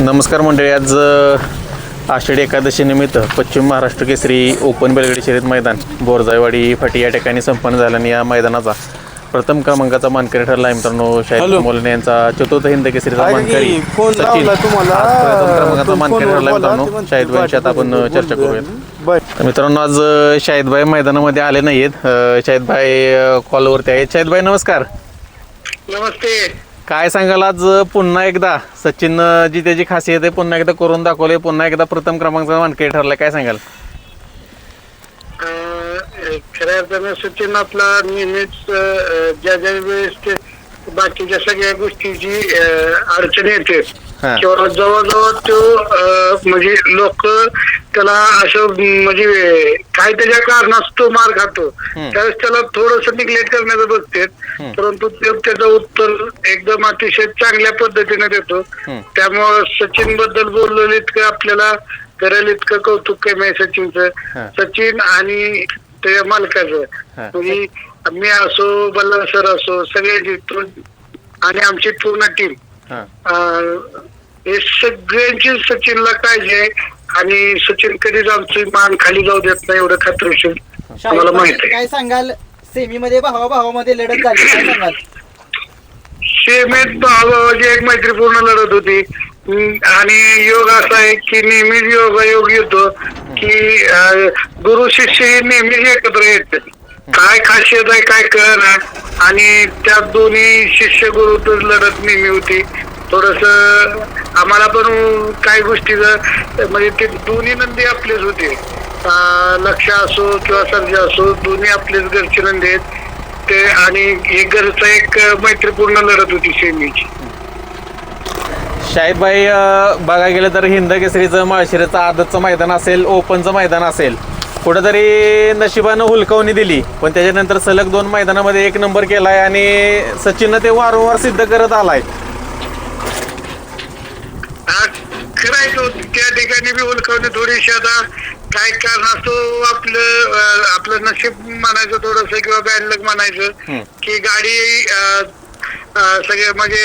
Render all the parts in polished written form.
नमस्कार मंडळी, आज आषाढी एकादशी निमित्त पश्चिम महाराष्ट्र केसरी ओपन बैलगाडी शर्यत मैदान बोरजाईवाडी फाटी या ठिकाणी संपन्न झाला आणि या मैदानाचा प्रथम क्रमांकाचा मानकरी ठरला आहे मित्रांनो शाहिद मोलने यांचा चतुर्थ हिंद केसरीचा मानकरी सचिन प्रथम क्रमांकाचा मानकरी ठरला मित्रांनो शाहिद भाईंशी आता आपण चर्चा करूयात। मित्रांनो आज शाहिद भाई मैदानामध्ये आले नाहीत, शाहिद भाई कॉलवरती आहेत। शाहिद भाई नमस्कार। नमस्ते। काय सांगाल आज पुन्हा एकदा सचिन जी त्याची खासियत आहे पुन्हा एकदा करून दाखवले, पुन्हा एकदा प्रथम क्रमांकाचा मानकरी ठरला, काय सांगाल? खऱ्या अर्थानं सचिन आपला नेहमीच ज्या ज्या वेळेस ते बाकीच्या सगळ्या गोष्टीची अडचण येते किंवा जवळजवळ तो म्हणजे लोक त्याला असं म्हणजे काय त्याच्या कारणास्तव मार खातो त्यावेळेस त्याला थोडस निग्लेक्ट करण्याचं बघते, परंतु त्याचं उत्तर एकदम अतिशय चांगल्या पद्धतीने देतो। त्यामुळं सचिन बद्दल बोललेलं इतकं आपल्याला करायला इतकं कौतुक आहे सचिनचं, सचिन आणि त्याच्या मालकाचं म्हणजे मी असो बल्ला सर असो सगळे आणि आमची पूर्ण टीम हे सगळ्यांची सचिनला काळजी आहे आणि सचिन कधीच आमची मान खाली जाऊ देत नाही एवढं खात्रीशीर मला माहित आहे। काय सांगाल सेमी मध्ये भावाभावामध्ये लढत झाली, काय सांगाल? सेमीत भावाभावाची एक मैत्रीपूर्ण लढत होती आणि योग असा आहे की नेहमीच योगायोग येतो की गुरु शिष्य हे नेहमीच एकत्र येतात। काय खासियत आहे काय कळना आणि त्या दोन्ही शिष्य गुरु लढत नेहमी होती। थोडस आम्हाला पण काही गोष्टीचं म्हणजे ते दोन्ही नंदी आपलेच होते, लक्ष असो किंवा सर्जा असो दोन्ही आपलेच घरचे नंदी आहेत ते आणि एक घरचा एक मैत्रीपूर्ण लढत होती सेमीची। शाहिद भाई बघायला गेलं तर हिंद केसरीचं माळशिरसचं आदतचं मैदान असेल ओपनचं मैदान असेल कुठेतरी नशिबानं हुलकावणी दिली, पण त्याच्यानंतर सलग 2 मैदानामध्ये 1 नंबर केलाय आणि सचिननं ते वारंवार सिद्ध करत आलाय। खरं त्या ठिकाणी बी हुलकावणी थोडीशी आता काय कारणास्तव आपलं नशीब म्हणायचं थोडस किंवा बॅड लक म्हणायचं की गाडी सगळे म्हणजे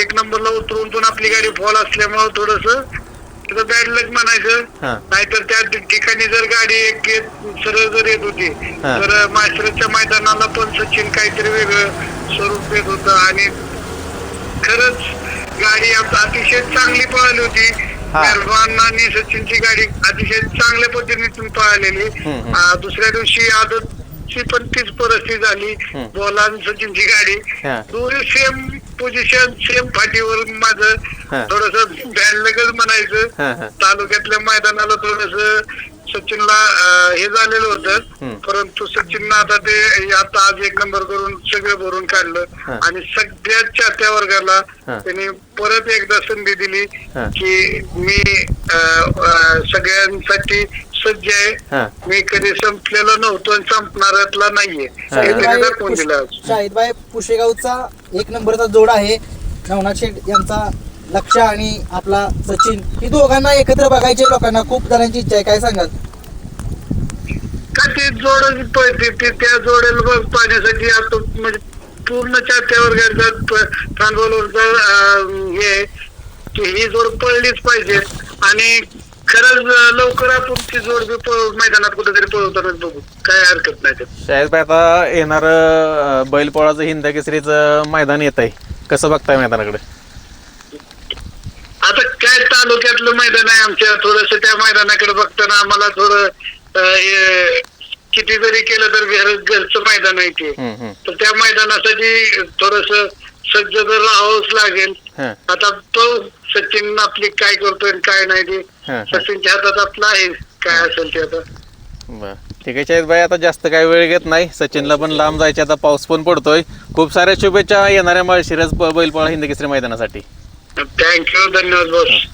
1 नंबरला उतरून पण आपली गाडी फॉल असल्यामुळे थोडस बॅड लक म्हणायचं, नाहीतर त्या ठिकाणी जर गाडी एक सरळ जर येत होती तर मास्टरच्या मैदानाला पण सचिन काहीतरी वेगळं स्वरूप येत होतं आणि खरंच गाडी अतिशय चांगली पळाली होती। मेहरबान आणि सचिनची गाडी अतिशय चांगल्या पद्धतीने पळालेली। दुसऱ्या दिवशी आदतची पण तीच परिस्थिती झाली, बोला सचिनची गाडी दोन्ही सेम पोझिशन सेम फाटीवर माझं थोडस बॅडलगच म्हणायचं। तालुक्यातल्या मैदानाला थोडस सचिनला हे झालेलं होतं, परंतु सचिननं आता आज 1 नंबर करून सगळं भरून काढलं आणि सगळ्या चाहत्या वर्गाला त्यांनी परत एकदा संधी दिली की मी सगळ्यांसाठी सज्ज आहे, मी कधी संपलेला नव्हतो आणि संपणाऱ्यातला नाहीये हे त्यांनी दाखवून दिलं। शाहिद भाई पुशेगावचा 1 नंबरचा जोड आहे, नवनाथ शेठ यांचा लक्ष आणि आपला सचिन, ही दोघांना एकत्र बघायचे लोकांना खूप जणांची इच्छा आहे, काय सांगाल? का ते जोड त्या जोडेला पाहण्यासाठी आता म्हणजे पूर्ण चाहत्या वर्गाचा ट्रान्सफॉर्मरचा हे की ही जोड पळलीच पाहिजे आणि खरंच लवकर आपण ती जोड मैदानात कुठेतरी पळवताना बघू, काय हरकत नाही। शाहिद भाई आता येणार बैलपोळाचं हिंद केसरीचं मैदान येत आहे, कसं बघताय मैदानाकडे? आता काय तालुक्यातलं मैदान आहे आमच्या, थोडस त्या मैदानाकडे बघताना आम्हाला थोडं किती जरी केलं तर घरचं मैदान आहे ते, तर त्या मैदानासाठी थोडस सज्ज तर राहावंच लागेल। आता तो सचिन आपली काय करतोय काय नाही ते सचिनच्या हातात आपला आहे, काय असेल ते आता। ठीक आहे शाहिद भाई, आता जास्त काही वेळ घेत नाही, सचिनला पण लांब जायचे, आता पाऊस पण पडतोय, खूप साऱ्या शुभेच्छा येणाऱ्या माळशिरस बैलपोळा हिंद केसरी मैदानासाठी। थँक्यू, धन्यवाद बॉस।